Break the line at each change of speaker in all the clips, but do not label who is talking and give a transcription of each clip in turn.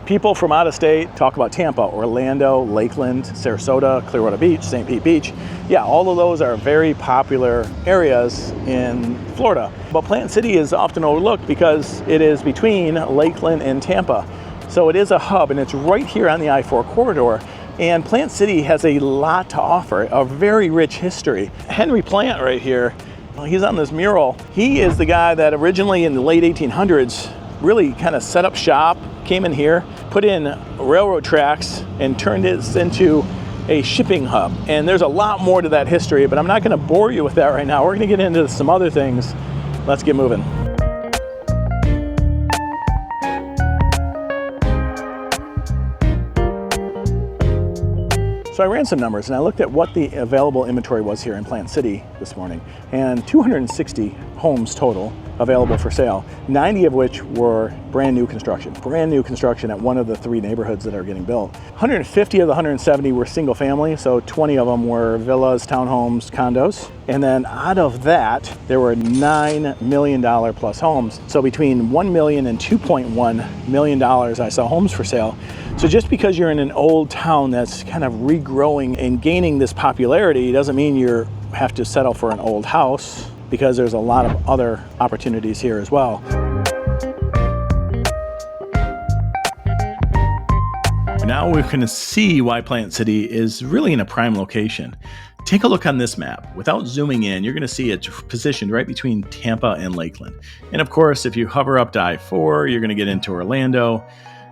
People from out of state talk about Tampa, Orlando, Lakeland, Sarasota, Clearwater Beach, St. Pete Beach. Yeah, all of those are very popular areas in Florida. But Plant City is often overlooked because it is between Lakeland and Tampa. So it is a hub, and it's right here on the I-4 corridor. And Plant City has a lot to offer, a very rich history. Henry Plant right here, he's on this mural. He is the guy that originally in the late 1800s really kind of set up shop, came in here, put in railroad tracks, and turned it into a shipping hub. And there's a lot more to that history, but I'm not going to bore you with that right now. We're going to get into some other things. Let's get moving. So I ran some numbers and I looked at what the available inventory was here in Plant City this morning, and 260 homes total available for sale, 90 of which were brand new construction at one of the 3 neighborhoods that are getting built. 150 of the 170 were single family, so 20 of them were villas, townhomes, condos. And then out of that, there were $9 million plus homes. So between $1 million and $2.1 million, I saw homes for sale. So just because you're in an old town that's kind of regrowing and gaining this popularity doesn't mean you have to settle for an old house, because there's a lot of other opportunities here as well. Now we can see why Plant City is really in a prime location. Take a look on this map. Without zooming in, you're going to see it's positioned right between Tampa and Lakeland. And of course, if you hover up to I-4, you're going to get into Orlando.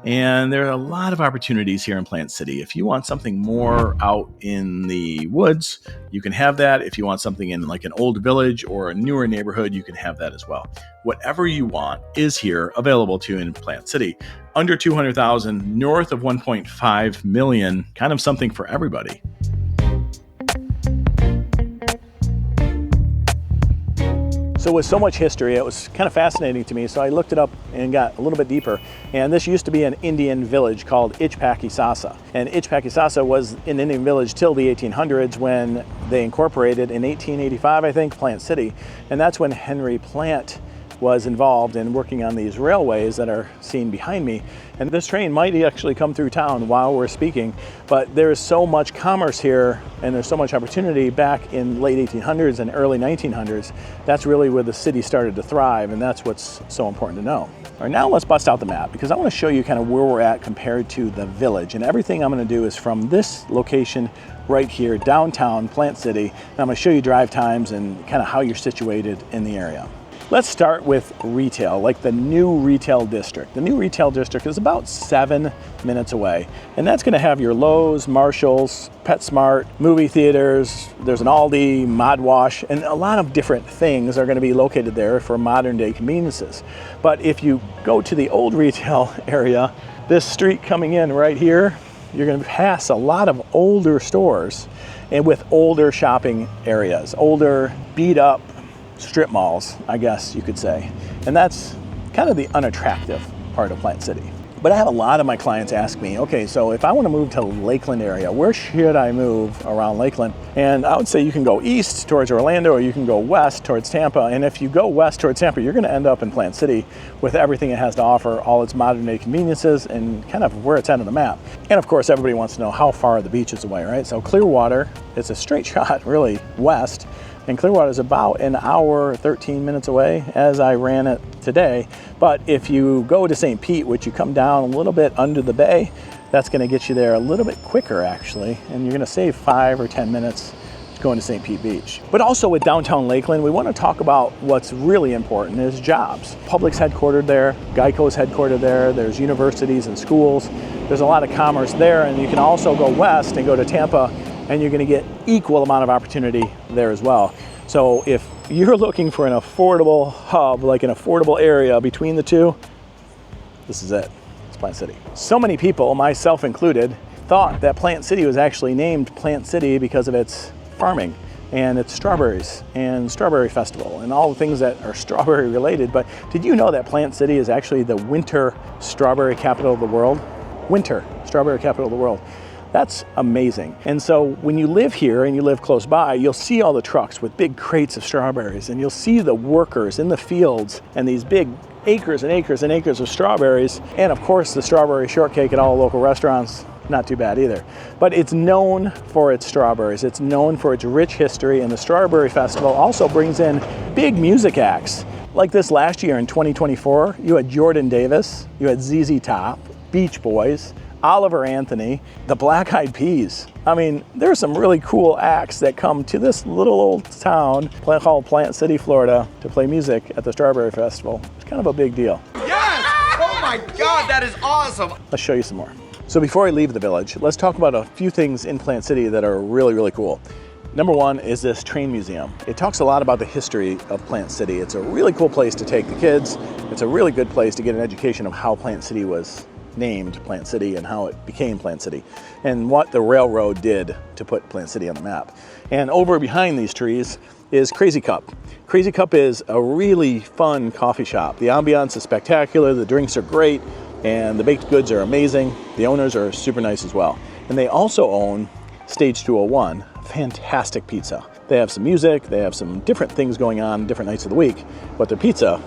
And there are a lot of opportunities here in Plant City. If you want something more out in the woods, you can have that. If you want something in like an old village or a newer neighborhood, you can have that as well. Whatever you want is here available to you in Plant City. Under 200,000, north of 1.5 million, kind of something for everybody. So with so much history, it was kind of fascinating to me, so I looked it up and got a little bit deeper. And this used to be an Indian village called Ichpakisasa. And Ichpakisasa was an Indian village till the 1800s, when they incorporated in 1885, I think, Plant City. And that's when Henry Plant was involved in working on these railways that are seen behind me. And this train might actually come through town while we're speaking, but there is so much commerce here and there's so much opportunity back in late 1800s and early 1900s. That's really where the city started to thrive, and that's what's so important to know. All right, now let's bust out the map, because I want to show you kind of where we're at compared to the village. And everything I'm going to do is from this location right here, downtown Plant City. And I'm going to show you drive times and kind of how you're situated in the area. Let's start with retail, like the new retail district. The new retail district is about 7 minutes away, and that's going to have your Lowe's, Marshall's, PetSmart, movie theaters. There's an Aldi, Mod Wash, and a lot of different things are going to be located there for modern day conveniences. But if you go to the old retail area, this street coming in right here, you're going to pass a lot of older stores and with older shopping areas, older beat up strip malls, I guess you could say. And that's kind of the unattractive part of Plant City. But I have a lot of my clients ask me, okay, so if I want to move to the Lakeland area, where should I move around Lakeland? And I would say you can go east towards Orlando, or you can go west towards Tampa. And if you go west towards Tampa, you're going to end up in Plant City with everything it has to offer, all its modern day conveniences, and kind of where it's at on the map. And of course, everybody wants to know how far the beach is away, right? So Clearwater, it's a straight shot really west. And Clearwater is about an hour, 13 minutes away as I ran it today. But if you go to St. Pete, which you come down a little bit under the bay, that's going to get you there a little bit quicker actually. And you're going to save 5 or 10 minutes going to St. Pete Beach. But also with downtown Lakeland, we want to talk about what's really important is jobs. Public's headquartered there, Geico's headquartered there, there's universities and schools. There's a lot of commerce there, and you can also go west and go to Tampa, and you're going to get equal amount of opportunity there as well. So if you're looking for an affordable hub, like an affordable area between the two, this is it. It's Plant City. So many people, myself included, thought that Plant City was actually named Plant City because of its farming and its strawberries and strawberry festival and all the things that are strawberry related. But did you know that Plant City is actually the winter strawberry capital of the world? Winter strawberry capital of the world. That's amazing. And so when you live here and you live close by, you'll see all the trucks with big crates of strawberries, and you'll see the workers in the fields and these big acres and acres and acres of strawberries. And of course, the strawberry shortcake at all local restaurants, not too bad either. But it's known for its strawberries. It's known for its rich history, and the Strawberry Festival also brings in big music acts. Like this last year in 2024, you had Jordan Davis, you had ZZ Top, Beach Boys, Oliver Anthony, the Black Eyed Peas. I mean, there's some really cool acts that come to this little old town called Plant City, Florida, to play music at the Strawberry Festival. It's kind of a big deal.
Yes! Oh my God, that is awesome!
Let's show you some more. So before I leave the village, let's talk about a few things in Plant City that are really, really cool. Number one is this train museum. It talks a lot about the history of Plant City. It's a really cool place to take the kids. It's a really good place to get an education of how Plant City was named Plant City and how it became Plant City and what the railroad did to put Plant City on the map. And over behind these trees is Crazy Cup. Crazy Cup is a really fun coffee shop. The ambiance is spectacular, the drinks are great, and the baked goods are amazing. The owners are super nice as well. And they also own Stage 201, fantastic pizza. They have some music, they have some different things going on different nights of the week, but their pizza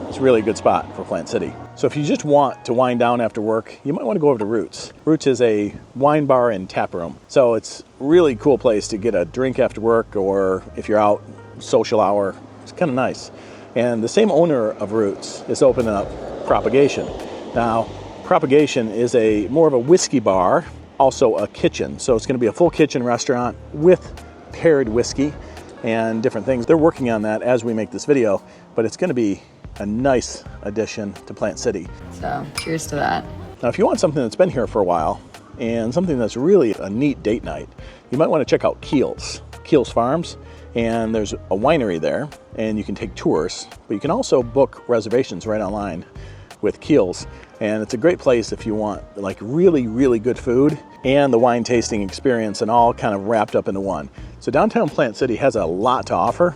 is really a good spot for Plant City. So if you just want to wind down after work, you might want to go over to Roots. Roots is a wine bar and tap room. So it's a really cool place to get a drink after work, or if you're out, social hour. It's kind of nice. And the same owner of Roots is opening up Propagation. Now, Propagation is more of a whiskey bar, also a kitchen. So it's going to be a full kitchen restaurant with paired whiskey and different things. They're working on that as we make this video, but it's going to be a nice addition to Plant City.
So cheers to that.
Now, if you want something that's been here for a while and something that's really a neat date night, you might want to check out Keel's Farms. And there's a winery there, and you can take tours, but you can also book reservations right online with Keel's. And it's a great place if you want like really, really good food and the wine tasting experience, and all kind of wrapped up into one. So downtown Plant City has a lot to offer,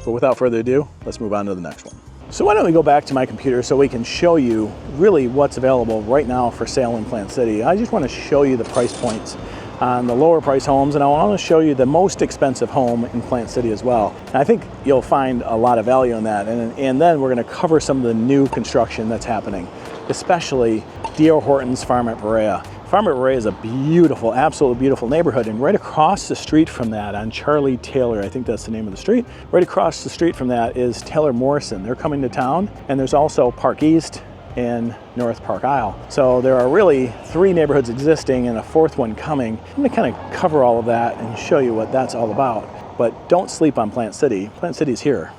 but without further ado, let's move on to the next one. So why don't we go back to my computer so we can show you really what's available right now for sale in Plant City. I just want to show you the price points on the lower price homes, and I want to show you the most expensive home in Plant City as well. And I think you'll find a lot of value in that. And then we're going to cover some of the new construction that's happening, especially D.R. Horton's Farm at Berea. Farm at Berea is a beautiful, absolutely beautiful neighborhood, and right across the street from that on Charlie Taylor, I think that's the name of the street, right across the street from that is Taylor Morrison. They're coming to town, and there's also Park East and North Park Isle. So there are really 3 neighborhoods existing and a 4th one coming. I'm going to kind of cover all of that and show you what that's all about. But don't sleep on Plant City. Plant City's here,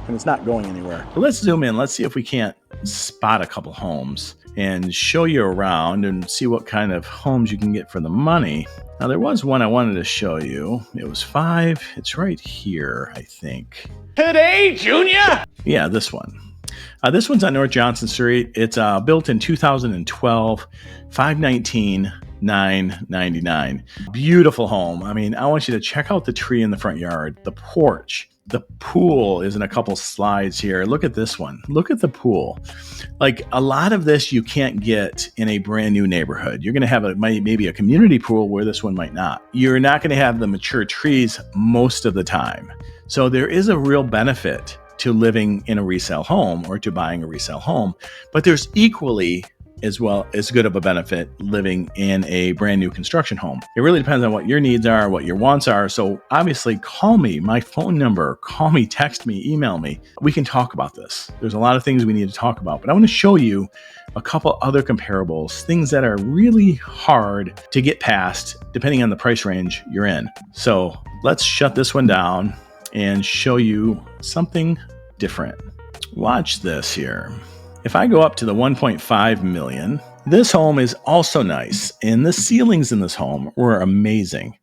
and it's not going anywhere. Let's zoom in. Let's see if we can't spot a couple homes and show you around and see what kind of homes you can get for the money. Now, there was one I wanted to show you. It was 5. It's right here, I think.
Today, Junior!
Yeah, this one. This one's on North Johnson Street. It's built in 2012, $519,999. Beautiful home. I mean, I want you to check out the tree in the front yard, the porch. The pool is in a couple slides here. Look at this one. Look at the pool. Like, a lot of this you can't get in a brand new neighborhood. You're going to have maybe a community pool where this one might not. You're not going to have the mature trees most of the time. So there is a real benefit to living in a resale home or to buying a resale home, but there's equally as well as good of a benefit living in a brand new construction home. It really depends on what your needs are, what your wants are. So obviously call me, my phone number, call me, text me, email me. We can talk about this. There's a lot of things we need to talk about, but I want to show you a couple other comparables, things that are really hard to get past depending on the price range you're in. So let's shut this one down and show you something different. Watch this here. If I go up to the 1.5 million, this home is also nice. And the ceilings in this home were amazing.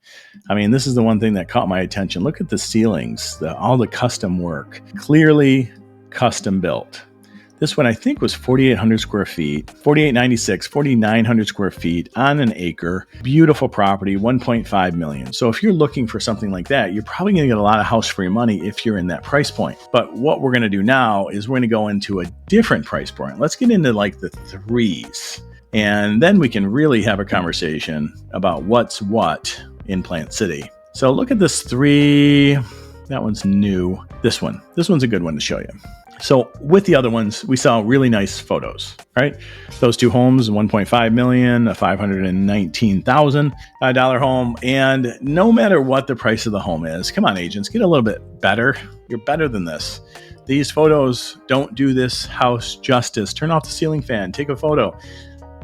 I mean, this is the one thing that caught my attention. Look at the ceilings, all the custom work, clearly custom built. This one I think was 4,800 square feet, 4,896, 4,900 square feet on an acre. Beautiful property, 1.5 million. So if you're looking for something like that, you're probably going to get a lot of house for your money if you're in that price point. But what we're going to do now is we're going to go into a different price point. Let's get into like the 3s. And then we can really have a conversation about what's what in Plant City. So look at this 3. That one's new. This one's a good one to show you. So with the other ones, we saw really nice photos, right? Those two homes, 1.5 million, a $519,000 home. And no matter what the price of the home is, come on, agents, get a little bit better. You're better than this. These photos don't do this house justice. Turn off the ceiling fan, take a photo.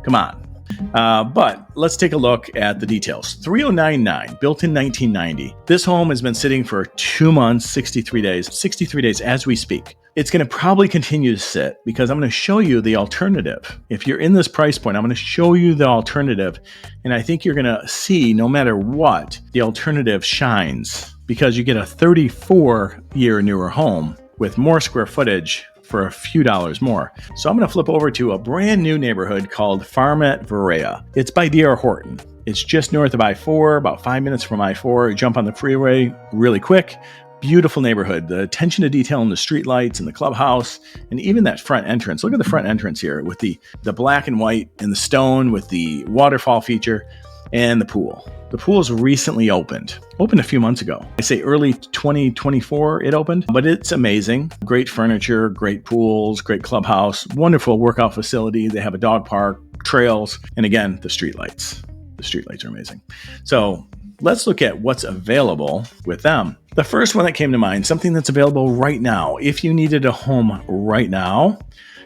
Come on. But let's take a look at the details. 3099, built in 1990. This home has been sitting for 2 months, 63 days as we speak. It's going to probably continue to sit because I'm going to show you the alternative. If you're in this price point, I'm going to show you the alternative. And I think you're going to see, no matter what, the alternative shines because you get a 34-year newer home with more square footage for a few dollars more. So I'm going to flip over to a brand new neighborhood called Farm at Verrea. It's by D.R. Horton. It's just north of I-4, about 5 minutes from I-4. You jump on the freeway really quick. Beautiful neighborhood. The attention to detail in the streetlights and the clubhouse and even that front entrance. Look at the front entrance here with the black and white and the stone with the waterfall feature and the pool. The pool's recently opened a few months ago. I say early 2024 it opened, but it's amazing. Great furniture, great pools, great clubhouse, wonderful workout facility. They have a dog park, trails, and again, the streetlights. The streetlights are amazing. So let's look at what's available with them. The first one that came to mind, something that's available right now. If you needed a home right now,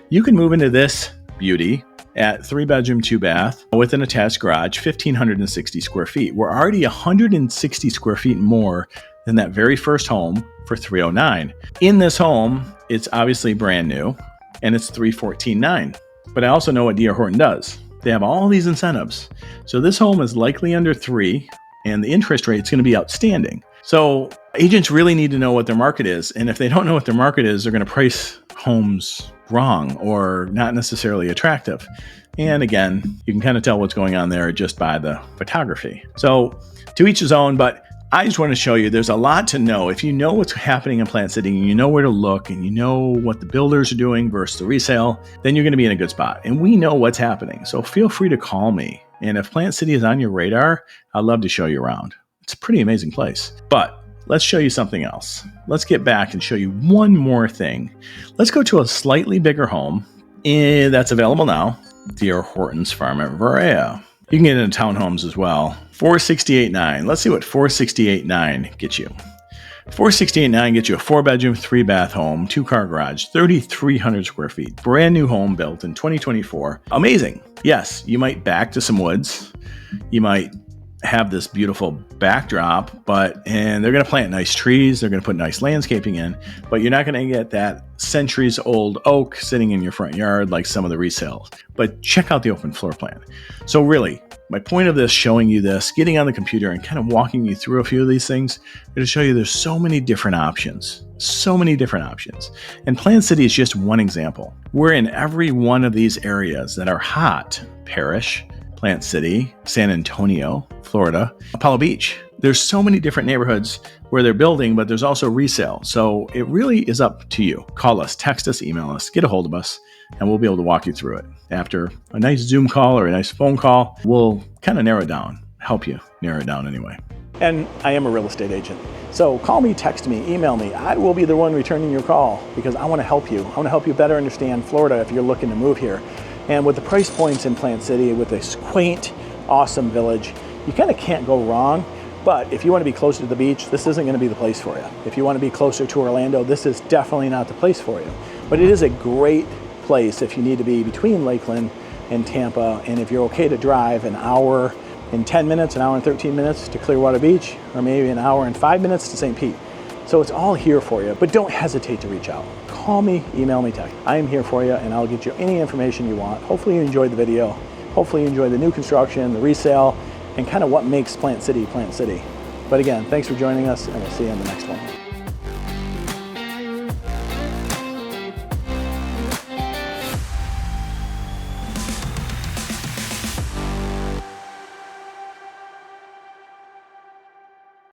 you can move into this beauty at 3-bedroom, 2-bath with an attached garage, 1,560 square feet. We're already 160 square feet more than that very first home for $309. In this home, it's obviously brand new and it's $314,900. But I also know what D.R. Horton does. They have all these incentives. So this home is likely under 3 and the interest rate is going to be outstanding. So agents really need to know what their market is. And if they don't know what their market is, they're going to price homes wrong or not necessarily attractive. And again, you can kind of tell what's going on there just by the photography. So to each his own, but I just want to show you there's a lot to know. If you know what's happening in Plant City and you know where to look and you know what the builders are doing versus the resale, then you're going to be in a good spot. And we know what's happening. So feel free to call me. And if Plant City is on your radar, I'd love to show you around. It's a pretty amazing place. But let's show you something else. Let's get back and show you one more thing. Let's go to a slightly bigger home that's available now, D.R. Horton's Farm at Verrea. You can get into townhomes as well. $468,900. Let's see what $468,900 gets you. $468,900 gets you a 4-bedroom, 3-bath home, 2-car garage, 3,300 square feet. Brand new home built in 2024. Amazing. Yes, you might back to some woods. You might have this beautiful backdrop, and they're going to plant nice trees. They're going to put nice landscaping in, but you're not going to get that centuries old oak sitting in your front yard like some of the resales. But check out the open floor plan. So really, my point of this, showing you this, getting on the computer and kind of walking you through a few of these things, to show you there's so many different options. And Plant City is just one example. We're in every one of these areas that are hot. Parrish, Plant City, San Antonio, Florida, Apollo Beach. There's so many different neighborhoods where they're building, but there's also resale. So it really is up to you. Call us, text us, email us, get a hold of us, and we'll be able to walk you through it. After a nice Zoom call or a nice phone call, we'll kind of narrow it down, help you narrow it down anyway. And I am a real estate agent. So call me, text me, email me. I will be the one returning your call because I want to help you. I want to help you better understand Florida if you're looking to move here. And with the price points in Plant City, with this quaint, awesome village, you kind of can't go wrong. But if you want to be closer to the beach, this isn't going to be the place for you. If you want to be closer to Orlando, this is definitely not the place for you. But it is a great place if you need to be between Lakeland and Tampa, and if you're okay to drive an hour and 10 minutes, an hour and 13 minutes to Clearwater Beach, or maybe an hour and 5 minutes to St. Pete. So it's all here for you, but don't hesitate to reach out. Call me, email me, text. I am here for you, and I'll get you any information you want. Hopefully you enjoyed the video. Hopefully you enjoyed the new construction, the resale, and kind of what makes Plant City Plant City. But again, thanks for joining us, and we'll see you on the next one.